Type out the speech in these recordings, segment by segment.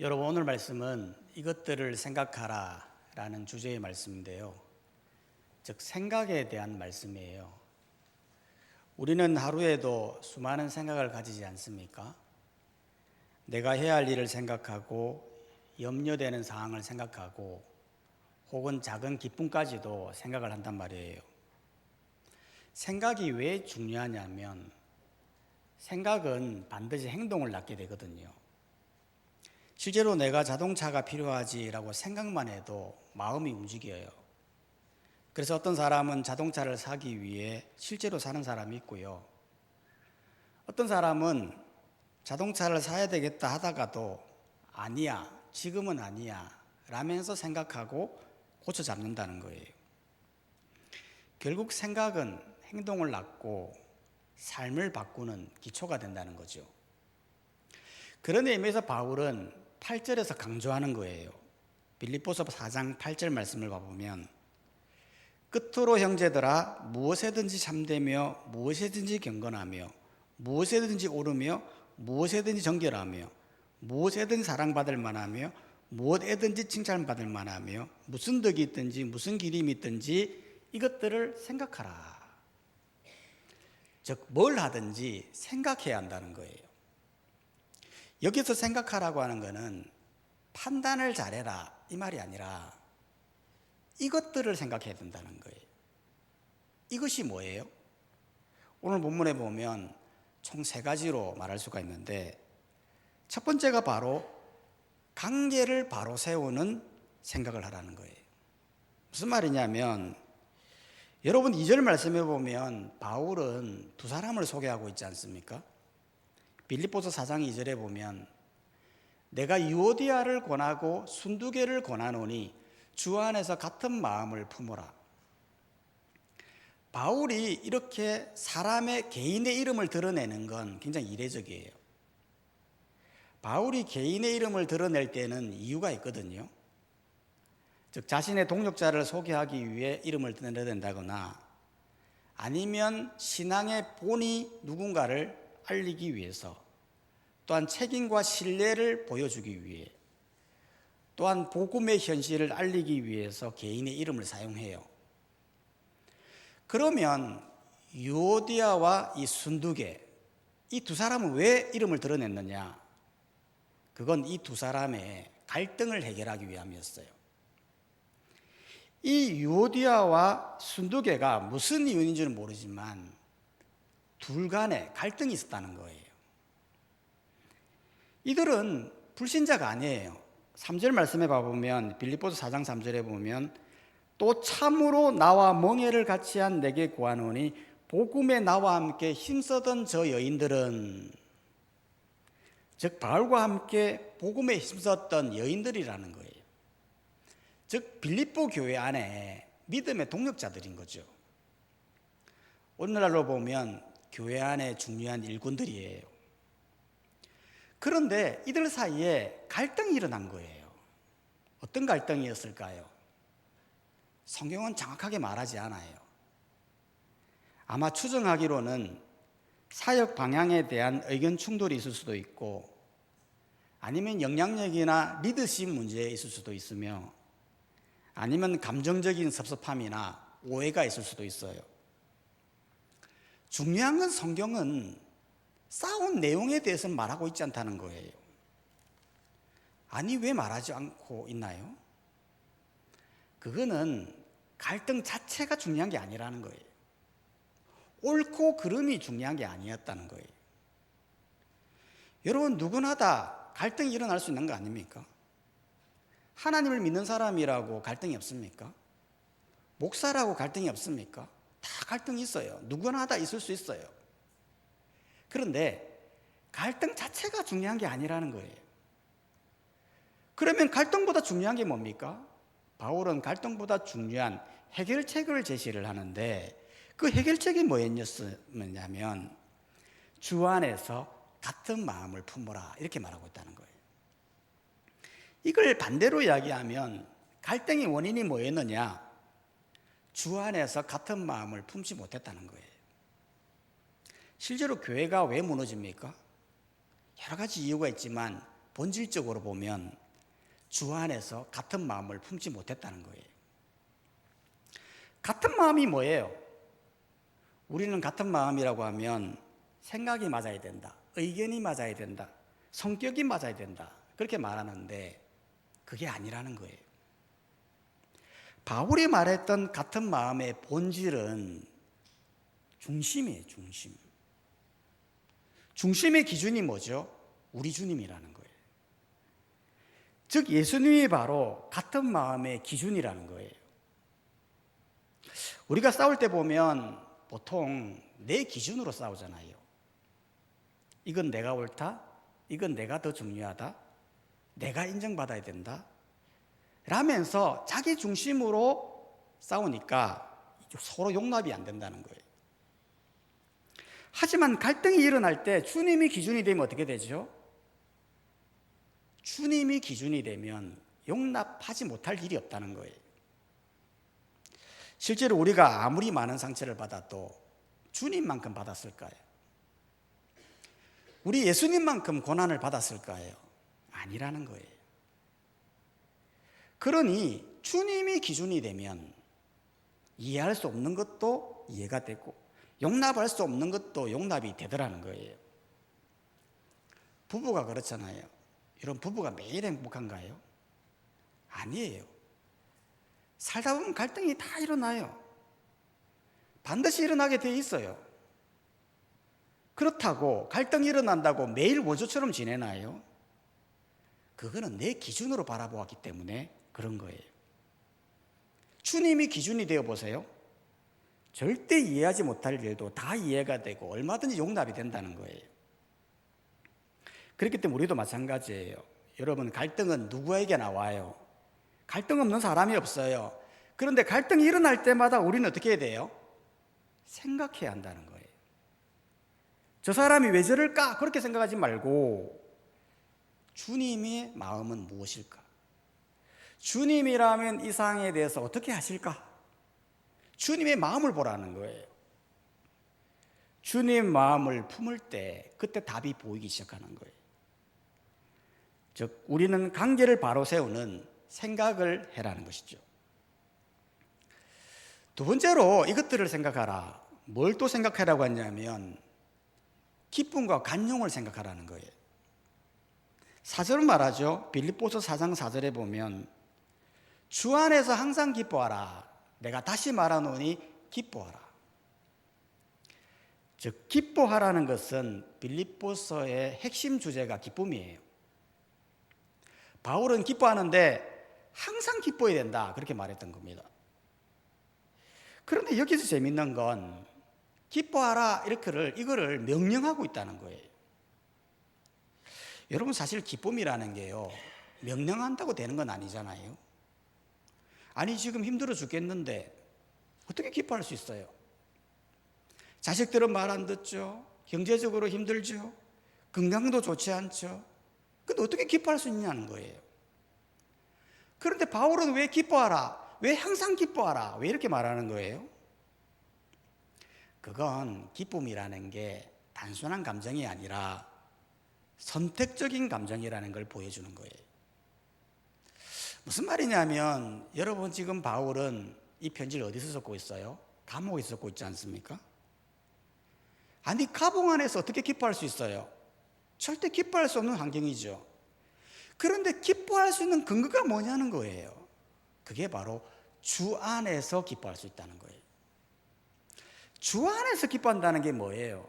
여러분, 오늘 말씀은 이것들을 생각하라 라는 주제의 말씀인데요. 즉 생각에 대한 말씀이에요. 우리는 하루에도 수많은 생각을 가지지 않습니까? 내가 해야 할 일을 생각하고 염려되는 사항을 생각하고 혹은 작은 기쁨까지도 생각을 한단 말이에요. 생각이 왜 중요하냐면 생각은 반드시 행동을 낳게 되거든요. 실제로 내가 자동차가 필요하지라고 생각만 해도 마음이 움직여요. 그래서 어떤 사람은 자동차를 사기 위해 실제로 사는 사람이 있고요. 어떤 사람은 자동차를 사야 되겠다 하다가도 아니야, 지금은 아니야 라면서 생각하고 고쳐 잡는다는 거예요. 결국 생각은 행동을 낳고 삶을 바꾸는 기초가 된다는 거죠. 그런 의미에서 바울은 8절에서 강조하는 거예요. 빌립보서 4장 8절 말씀을 봐보면 끝으로 형제들아 무엇에든지 참되며 무엇에든지 경건하며 무엇에든지 옳으며 무엇에든지 정결하며 무엇에든지 사랑받을 만하며 무엇에든지 칭찬받을 만하며 무슨 덕이 있든지 무슨 기림이 있든지 이것들을 생각하라. 즉 뭘 하든지 생각해야 한다는 거예요. 여기서 생각하라고 하는 것은 판단을 잘해라 이 말이 아니라 이것들을 생각해야 된다는 거예요. 이것이 뭐예요? 오늘 본문에 보면 총 3가지로 말할 수가 있는데 첫 번째가 바로 관계를 바로 세우는 생각을 하라는 거예요. 무슨 말이냐면 여러분 2절 말씀해 보면 바울은 2사람을 소개하고 있지 않습니까? 빌립보서 4장 2절에 보면 내가 유오디아를 권하고 순두계를 권하노니 주 안에서 같은 마음을 품으라. 바울이 이렇게 사람의 개인의 이름을 드러내는 건 굉장히 이례적이에요. 바울이 개인의 이름을 드러낼 때는 이유가 있거든요. 즉 자신의 동역자를 소개하기 위해 이름을 드러낸다거나 아니면 신앙의 본이 누군가를 알리기 위해서 또한 책임과 신뢰를 보여주기 위해 또한 복음의 현실을 알리기 위해서 개인의 이름을 사용해요. 그러면 유오디아와 이 순두계 이 2사람은 왜 이름을 드러냈느냐? 그건 이 2사람의 갈등을 해결하기 위함이었어요. 이 유오디아와 순두계가 무슨 이유인지는 모르지만 둘 간에 갈등이 있었다는 거예요. 이들은 불신자가 아니에요. 3절 말씀에 봐보면 빌립보서 4장 3절에 보면 또 참으로 나와 멍에를 같이 한 내게 구하노니 복음에 나와 함께 힘쓰던 저 여인들은 즉 바울과 함께 복음에 힘썼던 여인들이라는 거예요. 즉 빌립보 교회 안에 믿음의 동력자들인 거죠. 오늘날로 보면 교회 안에 중요한 일꾼들이에요. 그런데 이들 사이에 갈등이 일어난 거예요. 어떤 갈등이었을까요? 성경은 정확하게 말하지 않아요. 아마 추정하기로는 사역 방향에 대한 의견 충돌이 있을 수도 있고 아니면 영향력이나 리더십 문제에 있을 수도 있으며 아니면 감정적인 섭섭함이나 오해가 있을 수도 있어요. 중요한 건 성경은 싸운 내용에 대해서는 말하고 있지 않다는 거예요. 아니 왜 말하지 않고 있나요? 그거는 갈등 자체가 중요한 게 아니라는 거예요. 옳고 그름이 중요한 게 아니었다는 거예요. 여러분 누구나 다 갈등이 일어날 수 있는 거 아닙니까? 하나님을 믿는 사람이라고 갈등이 없습니까? 목사라고 갈등이 없습니까? 다 갈등이 있어요. 누구나 다 있을 수 있어요. 그런데 갈등 자체가 중요한 게 아니라는 거예요. 그러면 갈등보다 중요한 게 뭡니까? 바울은 갈등보다 중요한 해결책을 제시를 하는데 그 해결책이 뭐였냐면 주 안에서 같은 마음을 품어라 이렇게 말하고 있다는 거예요. 이걸 반대로 이야기하면 갈등의 원인이 뭐였느냐? 주 안에서 같은 마음을 품지 못했다는 거예요. 실제로 교회가 왜 무너집니까? 여러 가지 이유가 있지만 본질적으로 보면 주 안에서 같은 마음을 품지 못했다는 거예요. 같은 마음이 뭐예요? 우리는 같은 마음이라고 하면 생각이 맞아야 된다, 의견이 맞아야 된다, 성격이 맞아야 된다, 그렇게 말하는데 그게 아니라는 거예요. 바울이 말했던 같은 마음의 본질은 중심이에요. 중심의 기준이 뭐죠? 우리 주님이라는 거예요. 즉 예수님이 바로 같은 마음의 기준이라는 거예요. 우리가 싸울 때 보면 보통 내 기준으로 싸우잖아요. 이건 내가 옳다, 이건 내가 더 중요하다, 내가 인정받아야 된다 라면서 자기 중심으로 싸우니까 서로 용납이 안 된다는 거예요. 하지만 갈등이 일어날 때 주님이 기준이 되면 어떻게 되죠? 주님이 기준이 되면 용납하지 못할 일이 없다는 거예요. 실제로 우리가 아무리 많은 상처를 받아도 주님만큼 받았을까요? 우리 예수님만큼 고난을 받았을까요? 아니라는 거예요. 그러니 주님이 기준이 되면 이해할 수 없는 것도 이해가 되고 용납할 수 없는 것도 용납이 되더라는 거예요. 부부가 그렇잖아요. 이런 부부가 매일 행복한가요? 아니에요. 살다 보면 갈등이 다 일어나요. 반드시 일어나게 돼 있어요. 그렇다고 갈등이 일어난다고 매일 원수처럼 지내나요? 그거는 내 기준으로 바라보았기 때문에 그런 거예요. 주님이 기준이 되어 보세요. 절대 이해하지 못할 일도 다 이해가 되고 얼마든지 용납이 된다는 거예요. 그렇기 때문에 우리도 마찬가지예요. 여러분, 갈등은 누구에게 나와요? 갈등 없는 사람이 없어요. 그런데 갈등이 일어날 때마다 우리는 어떻게 해야 돼요? 생각해야 한다는 거예요. 저 사람이 왜 저럴까? 그렇게 생각하지 말고 주님의 마음은 무엇일까? 주님이라면 이 상황에 대해서 어떻게 하실까? 주님의 마음을 보라는 거예요. 주님 마음을 품을 때 그때 답이 보이기 시작하는 거예요. 즉 우리는 관계를 바로 세우는 생각을 해라는 것이죠. 두 번째로 이것들을 생각하라. 뭘 또 생각하라고 하냐면 기쁨과 간용을 생각하라는 거예요. 4절은 말하죠. 빌립보서 4장 4절에 보면 주 안에서 항상 기뻐하라. 내가 다시 말하노니 기뻐하라. 즉 기뻐하라는 것은 빌립보서의 핵심 주제가 기쁨이에요. 바울은 기뻐하는데 항상 기뻐해야 된다 그렇게 말했던 겁니다. 그런데 여기서 재밌는 건 기뻐하라 이거를 명령하고 있다는 거예요. 여러분 사실 기쁨이라는 게요 명령한다고 되는 건 아니잖아요. 아니 지금 힘들어 죽겠는데 어떻게 기뻐할 수 있어요? 자식들은 말 안 듣죠. 경제적으로 힘들죠. 건강도 좋지 않죠. 근데 어떻게 기뻐할 수 있냐는 거예요. 그런데 바울은 왜 기뻐하라? 왜 항상 기뻐하라? 왜 이렇게 말하는 거예요? 그건 기쁨이라는 게 단순한 감정이 아니라 선택적인 감정이라는 걸 보여주는 거예요. 무슨 말이냐면 여러분 지금 바울은 이 편지를 어디서 적고 있어요? 감옥에서 적고 있지 않습니까? 아니 감옥 안에서 어떻게 기뻐할 수 있어요? 절대 기뻐할 수 없는 환경이죠. 그런데 기뻐할 수 있는 근거가 뭐냐는 거예요. 그게 바로 주 안에서 기뻐할 수 있다는 거예요. 주 안에서 기뻐한다는 게 뭐예요?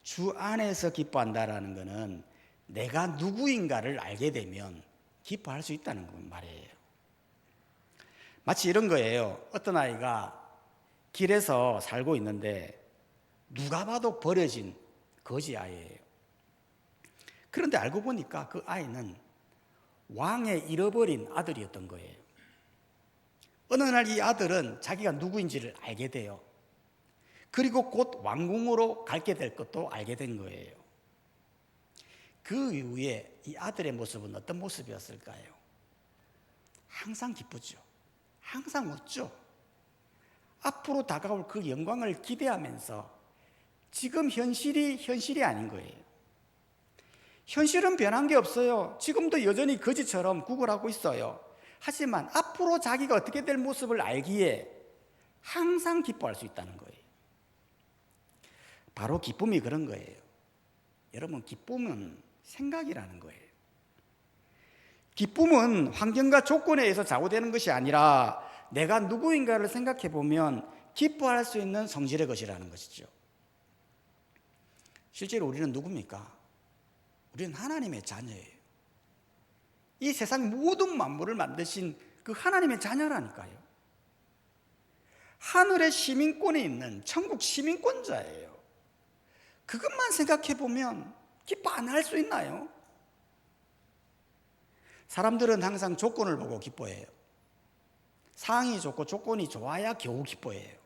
주 안에서 기뻐한다라는 것은 내가 누구인가를 알게 되면 기뻐할 수 있다는 말이에요. 마치 이런 거예요. 어떤 아이가 길에서 살고 있는데 누가 봐도 버려진 거지 아이예요. 그런데 알고 보니까 그 아이는 왕의 잃어버린 아들이었던 거예요. 어느 날 이 아들은 자기가 누구인지를 알게 돼요. 그리고 곧 왕궁으로 가게 될 것도 알게 된 거예요. 그 이후에 이 아들의 모습은 어떤 모습이었을까요? 항상 기쁘죠. 항상 웃죠. 앞으로 다가올 그 영광을 기대하면서 지금 현실이 아닌 거예요. 현실은 변한 게 없어요. 지금도 여전히 거지처럼 구걸하고 있어요. 하지만 앞으로 자기가 어떻게 될 모습을 알기에 항상 기뻐할 수 있다는 거예요. 바로 기쁨이 그런 거예요. 여러분, 기쁨은 생각이라는 거예요. 기쁨은 환경과 조건에 의해서 좌우되는 것이 아니라 내가 누구인가를 생각해 보면 기뻐할 수 있는 성질의 것이라는 것이죠. 실제로 우리는 누굽니까? 우리는 하나님의 자녀예요. 이 세상 모든 만물을 만드신 그 하나님의 자녀라니까요. 하늘의 시민권에 있는 천국 시민권자예요. 그것만 생각해 보면 기뻐 안 할 수 있나요? 사람들은 항상 조건을 보고 기뻐해요. 상황이 좋고 조건이 좋아야 겨우 기뻐해요.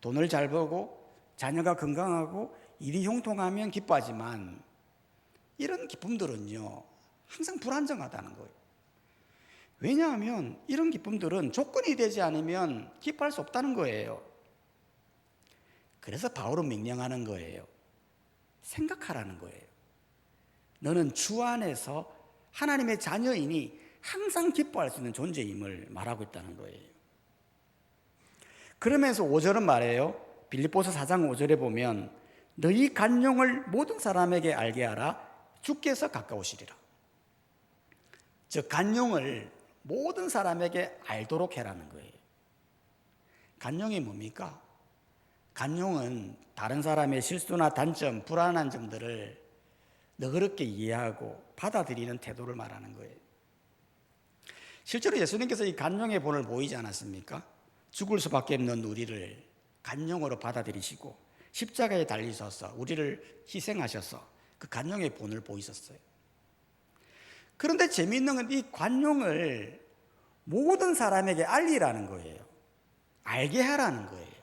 돈을 잘 벌고 자녀가 건강하고 일이 형통하면 기뻐하지만 이런 기쁨들은요, 항상 불안정하다는 거예요. 왜냐하면 이런 기쁨들은 조건이 되지 않으면 기뻐할 수 없다는 거예요. 그래서 바울은 명령하는 거예요. 생각하라는 거예요. 너는 주 안에서 하나님의 자녀이니 항상 기뻐할 수 있는 존재임을 말하고 있다는 거예요. 그러면서 5절은 말해요. 빌립보서 4장 5절에 보면 너희 간용을 모든 사람에게 알게 하라. 주께서 가까우시리라. 즉 간용을 모든 사람에게 알도록 해라는 거예요. 간용이 뭡니까? 간용은 다른 사람의 실수나 단점, 불안한 점들을 너그럽게 이해하고 받아들이는 태도를 말하는 거예요. 실제로 예수님께서 이 간용의 본을 보이지 않았습니까? 죽을 수밖에 없는 우리를 간용으로 받아들이시고 십자가에 달리셔서 우리를 희생하셔서 그 간용의 본을 보이셨어요. 그런데 재미있는 건 이 간용을 모든 사람에게 알리라는 거예요. 알게 하라는 거예요.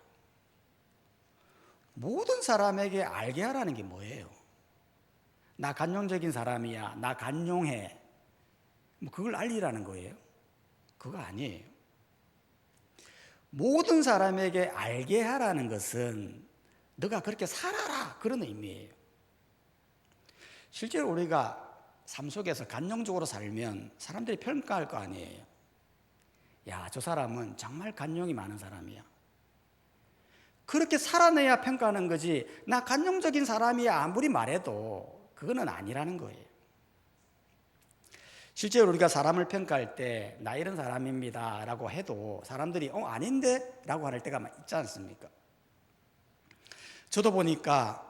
모든 사람에게 알게 하라는 게 뭐예요? 나 간용적인 사람이야. 나 간용해. 뭐 그걸 알리라는 거예요? 그거 아니에요. 모든 사람에게 알게 하라는 것은 너가 그렇게 살아라 그런 의미예요. 실제로 우리가 삶 속에서 간용적으로 살면 사람들이 평가할 거 아니에요. 야, 저 사람은 정말 간용이 많은 사람이야. 그렇게 살아내야 평가하는 거지 나 간용적인 사람이야 아무리 말해도 그거는 아니라는 거예요. 실제로 우리가 사람을 평가할 때 나 이런 사람입니다 라고 해도 사람들이 아닌데? 라고 할 때가 있지 않습니까? 저도 보니까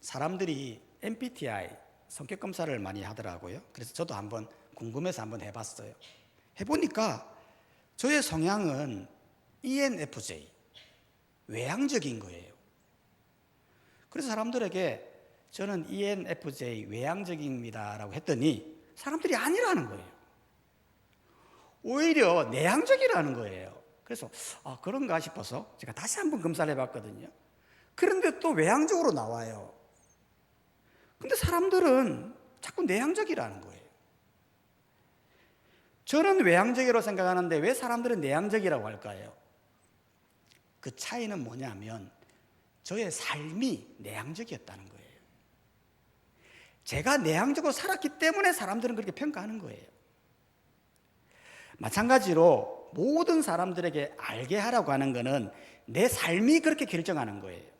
사람들이 MBTI 성격 검사를 많이 하더라고요. 그래서 저도 한번 궁금해서 한번 해봤어요. 해보니까 저의 성향은 ENFJ, 외향적인 거예요. 그래서 사람들에게 저는 ENFJ 외향적입니다 라고 했더니 사람들이 아니라는 거예요. 오히려 내향적이라는 거예요. 그래서 그런가 싶어서 제가 다시 한번 검사를 해봤거든요. 그런데 또 외향적으로 나와요. 근데 사람들은 자꾸 내향적이라는 거예요. 저는 외향적이라고 생각하는데 왜 사람들은 내향적이라고 할까요? 그 차이는 뭐냐면 저의 삶이 내향적이었다는 거예요. 제가 내향적으로 살았기 때문에 사람들은 그렇게 평가하는 거예요. 마찬가지로 모든 사람들에게 알게 하라고 하는 것은 내 삶이 그렇게 결정하는 거예요.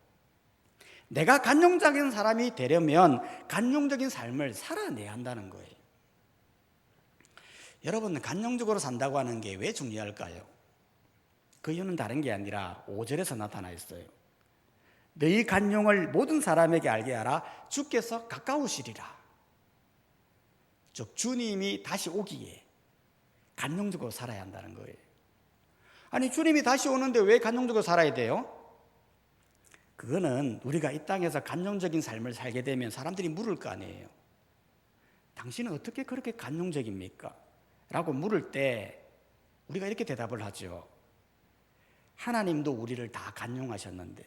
내가 간용적인 사람이 되려면 간용적인 삶을 살아내야 한다는 거예요. 여러분, 간용적으로 산다고 하는 게 왜 중요할까요? 그 이유는 다른 게 아니라 5절에서 나타나 있어요. 너희 간용을 모든 사람에게 알게 하라. 주께서 가까우시리라. 즉 주님이 다시 오기에 간용적으로 살아야 한다는 거예요. 아니 주님이 다시 오는데 왜 간용적으로 살아야 돼요? 그거는 우리가 이 땅에서 간용적인 삶을 살게 되면 사람들이 물을 거 아니에요. 당신은 어떻게 그렇게 간용적입니까? 라고 물을 때 우리가 이렇게 대답을 하죠. 하나님도 우리를 다 간용하셨는데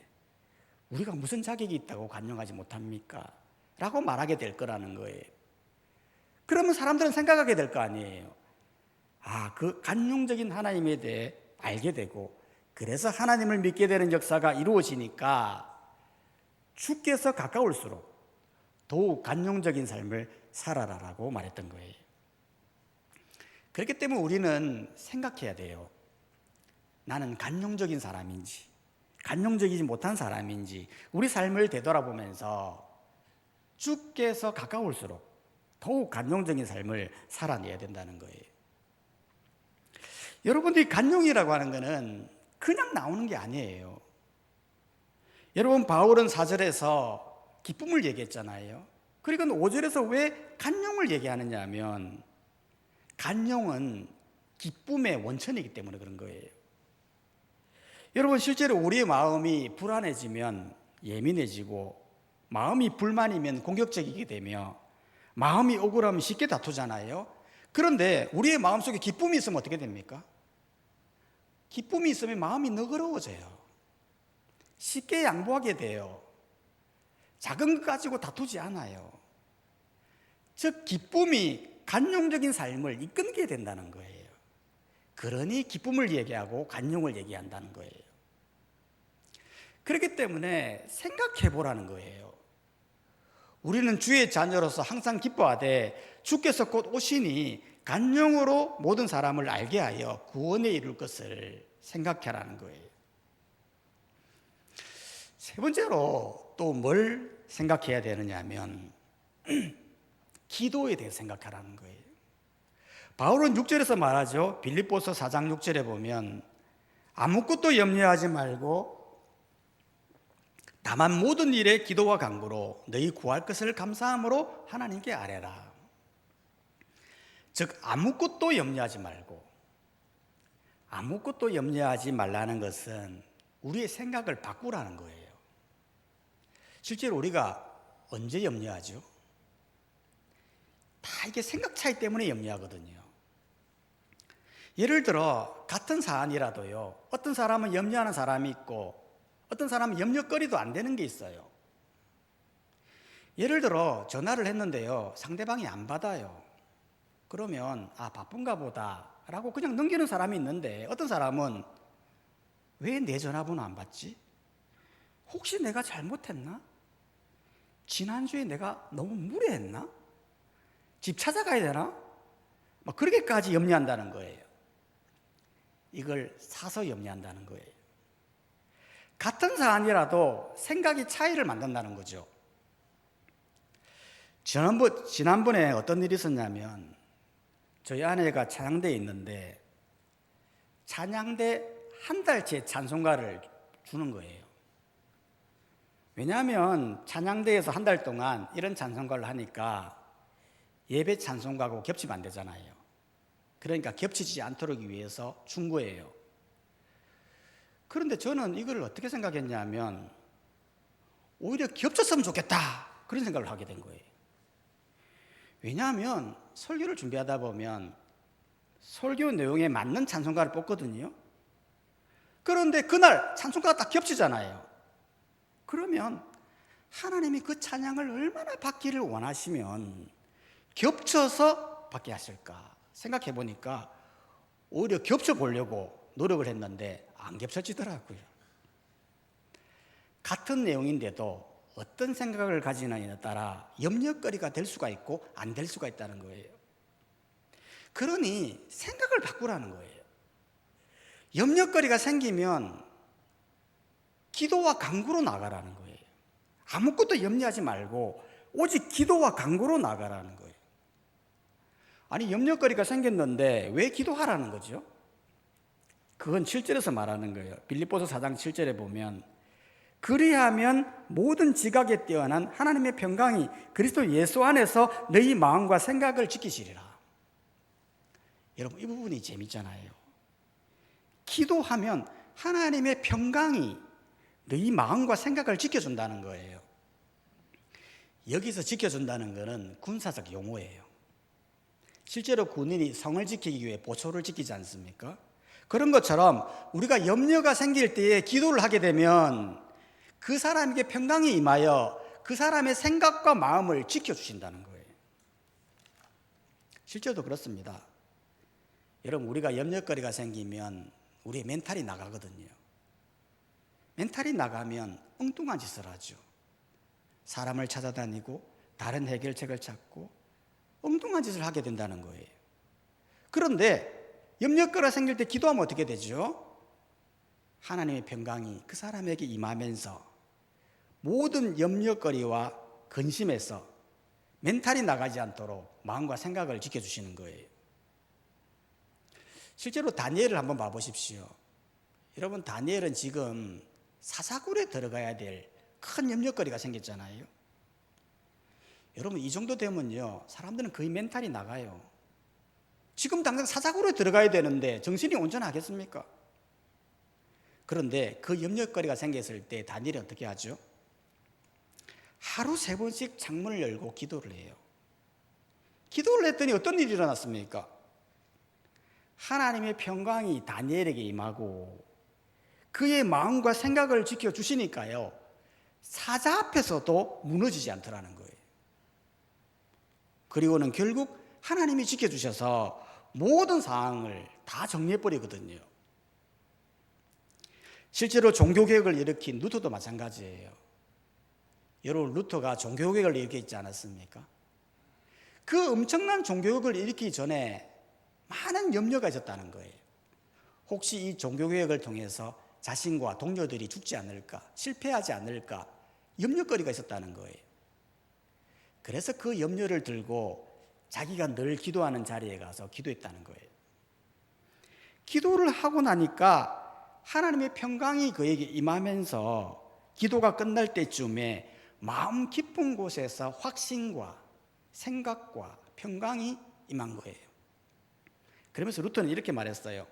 우리가 무슨 자격이 있다고 간용하지 못합니까? 라고 말하게 될 거라는 거예요. 그러면 사람들은 생각하게 될 거 아니에요. 그 간용적인 하나님에 대해 알게 되고 그래서 하나님을 믿게 되는 역사가 이루어지니까 주께서 가까울수록 더욱 간용적인 삶을 살아라라고 말했던 거예요. 그렇기 때문에 우리는 생각해야 돼요. 나는 간용적인 사람인지, 간용적이지 못한 사람인지, 우리 삶을 되돌아보면서 주께서 가까울수록 더욱 간용적인 삶을 살아내야 된다는 거예요. 여러분들이 간용이라고 하는 것은 그냥 나오는 게 아니에요. 여러분, 바울은 4절에서 기쁨을 얘기했잖아요. 그리고 5절에서 왜 간용을 얘기하느냐 하면 간용은 기쁨의 원천이기 때문에 그런 거예요. 여러분, 실제로 우리의 마음이 불안해지면 예민해지고, 마음이 불만이면 공격적이게 되며, 마음이 억울하면 쉽게 다투잖아요. 그런데 우리의 마음속에 기쁨이 있으면 어떻게 됩니까? 기쁨이 있으면 마음이 너그러워져요. 쉽게 양보하게 돼요. 작은 것 가지고 다투지 않아요. 즉 기쁨이 간용적인 삶을 이끌게 된다는 거예요. 그러니 기쁨을 얘기하고 간용을 얘기한다는 거예요. 그렇기 때문에 생각해 보라는 거예요. 우리는 주의 자녀로서 항상 기뻐하되 주께서 곧 오시니 간용으로 모든 사람을 알게 하여 구원에 이룰 것을 생각하라는 거예요. 세 번째로 또 뭘 생각해야 되느냐 하면 기도에 대해 생각하라는 거예요. 바울은 6절에서 말하죠. 빌립보서 4장 6절에 보면 아무것도 염려하지 말고 다만 모든 일에 기도와 간구로 너희 구할 것을 감사함으로 하나님께 아뢰라. 즉 아무것도 염려하지 말고, 아무것도 염려하지 말라는 것은 우리의 생각을 바꾸라는 거예요. 실제로 우리가 언제 염려하죠? 다 이게 생각 차이 때문에 염려하거든요. 예를 들어 같은 사안이라도요, 어떤 사람은 염려하는 사람이 있고 어떤 사람은 염려거리도 안 되는 게 있어요. 예를 들어 전화를 했는데요, 상대방이 안 받아요. 그러면 바쁜가 보다 라고 그냥 넘기는 사람이 있는데, 어떤 사람은 왜 내 전화번호 안 받지? 혹시 내가 잘못했나? 지난주에 내가 너무 무례했나? 집 찾아가야 되나? 그렇게까지 염려한다는 거예요. 이걸 사서 염려한다는 거예요. 같은 사안이라도 생각이 차이를 만든다는 거죠. 지난번에 어떤 일이 있었냐면, 저희 아내가 찬양대에 있는데 찬양대 한 달째 찬송가를 주는 거예요. 왜냐하면 찬양대에서 한 달 동안 이런 찬송가를 하니까 예배 찬송가하고 겹치면 안 되잖아요. 그러니까 겹치지 않도록 위해서 준 거예요. 그런데 저는 이걸 어떻게 생각했냐면 오히려 겹쳤으면 좋겠다, 그런 생각을 하게 된 거예요. 왜냐하면 설교를 준비하다 보면 설교 내용에 맞는 찬송가를 뽑거든요. 그런데 그날 찬송가가 딱 겹치잖아요. 그러면 하나님이 그 찬양을 얼마나 받기를 원하시면 겹쳐서 받게 하실까 생각해 보니까 오히려 겹쳐 보려고 노력을 했는데 안 겹쳐지더라고요. 같은 내용인데도 어떤 생각을 가지느냐에 따라 염려거리가 될 수가 있고 안 될 수가 있다는 거예요. 그러니 생각을 바꾸라는 거예요. 염려거리가 생기면 기도와 간구로 나가라는 거예요. 아무것도 염려하지 말고 오직 기도와 간구로 나가라는 거예요. 아니, 염려거리가 생겼는데 왜 기도하라는 거죠? 그건 7절에서 말하는 거예요. 빌립보서 4장 7절에 보면 그리하면 모든 지각에 뛰어난 하나님의 평강이 그리스도 예수 안에서 너희 마음과 생각을 지키시리라. 여러분, 이 부분이 재밌잖아요. 기도하면 하나님의 평강이 너희 마음과 생각을 지켜준다는 거예요. 여기서 지켜준다는 것은 군사적 용어예요. 실제로 군인이 성을 지키기 위해 보초를 지키지 않습니까? 그런 것처럼 우리가 염려가 생길 때에 기도를 하게 되면 그 사람에게 평강이 임하여 그 사람의 생각과 마음을 지켜주신다는 거예요. 실제로도 그렇습니다. 여러분, 우리가 염려거리가 생기면 우리의 멘탈이 나가거든요. 멘탈이 나가면 엉뚱한 짓을 하죠. 사람을 찾아다니고 다른 해결책을 찾고 엉뚱한 짓을 하게 된다는 거예요. 그런데 염려거리가 생길 때 기도하면 어떻게 되죠? 하나님의 평강이 그 사람에게 임하면서 모든 염려거리와 근심에서 멘탈이 나가지 않도록 마음과 생각을 지켜주시는 거예요. 실제로 다니엘을 한번 봐보십시오. 여러분, 다니엘은 지금 사사굴에 들어가야 될 큰 염려거리가 생겼잖아요. 여러분, 이 정도 되면요, 사람들은 거의 멘탈이 나가요. 지금 당장 사사굴에 들어가야 되는데 정신이 온전하겠습니까? 그런데 그 염려거리가 생겼을 때 다니엘이 어떻게 하죠? 하루 3번씩 창문을 열고 기도를 해요. 기도를 했더니 어떤 일이 일어났습니까? 하나님의 평강이 다니엘에게 임하고 그의 마음과 생각을 지켜주시니까요, 사자 앞에서도 무너지지 않더라는 거예요. 그리고는 결국 하나님이 지켜주셔서 모든 상황을 다 정리해버리거든요. 실제로 종교개혁을 일으킨 루터도 마찬가지예요. 여러분, 루터가 종교개혁을 일으켰지 않았습니까? 그 엄청난 종교개혁을 일으키기 전에 많은 염려가 있었다는 거예요. 혹시 이 종교개혁을 통해서 자신과 동료들이 죽지 않을까, 실패하지 않을까, 염려거리가 있었다는 거예요. 그래서 그 염려를 들고 자기가 늘 기도하는 자리에 가서 기도했다는 거예요. 기도를 하고 나니까 하나님의 평강이 그에게 임하면서 기도가 끝날 때쯤에 마음 깊은 곳에서 확신과 생각과 평강이 임한 거예요. 그러면서 루터는 이렇게 말했어요.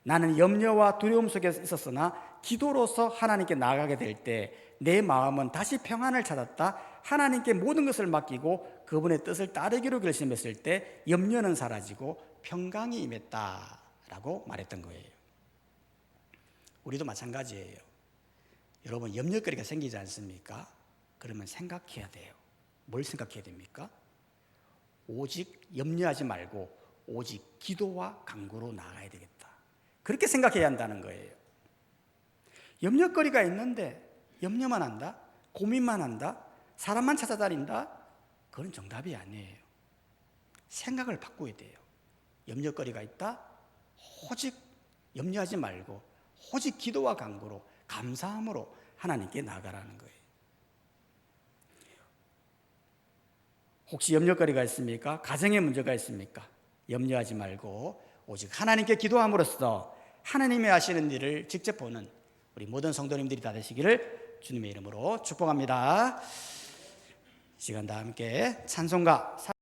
나는 염려와 두려움 속에 있었으나 기도로서 하나님께 나아가게 될 때 내 마음은 다시 평안을 찾았다. 하나님께 모든 것을 맡기고 그분의 뜻을 따르기로 결심했을 때 염려는 사라지고 평강이 임했다라고 말했던 거예요. 우리도 마찬가지예요. 여러분, 염려거리가 생기지 않습니까? 그러면 생각해야 돼요. 뭘 생각해야 됩니까? 오직 염려하지 말고 오직 기도와 간구로 나아가야 되겠다. 그렇게 생각해야 한다는 거예요. 염려거리가 있는데 염려만 한다? 고민만 한다? 사람만 찾아다닌다? 그건 정답이 아니에요. 생각을 바꿔야 돼요. 염려거리가 있다? 오직 염려하지 말고 오직 기도와 간구로 감사함으로 하나님께 나아가라는 거예요. 혹시 염려거리가 있습니까? 가정에 문제가 있습니까? 염려하지 말고 오직 하나님께 기도함으로써 하나님이 하시는 일을 직접 보는 우리 모든 성도님들이 다 되시기를 주님의 이름으로 축복합니다. 이 시간 다 함께 찬송가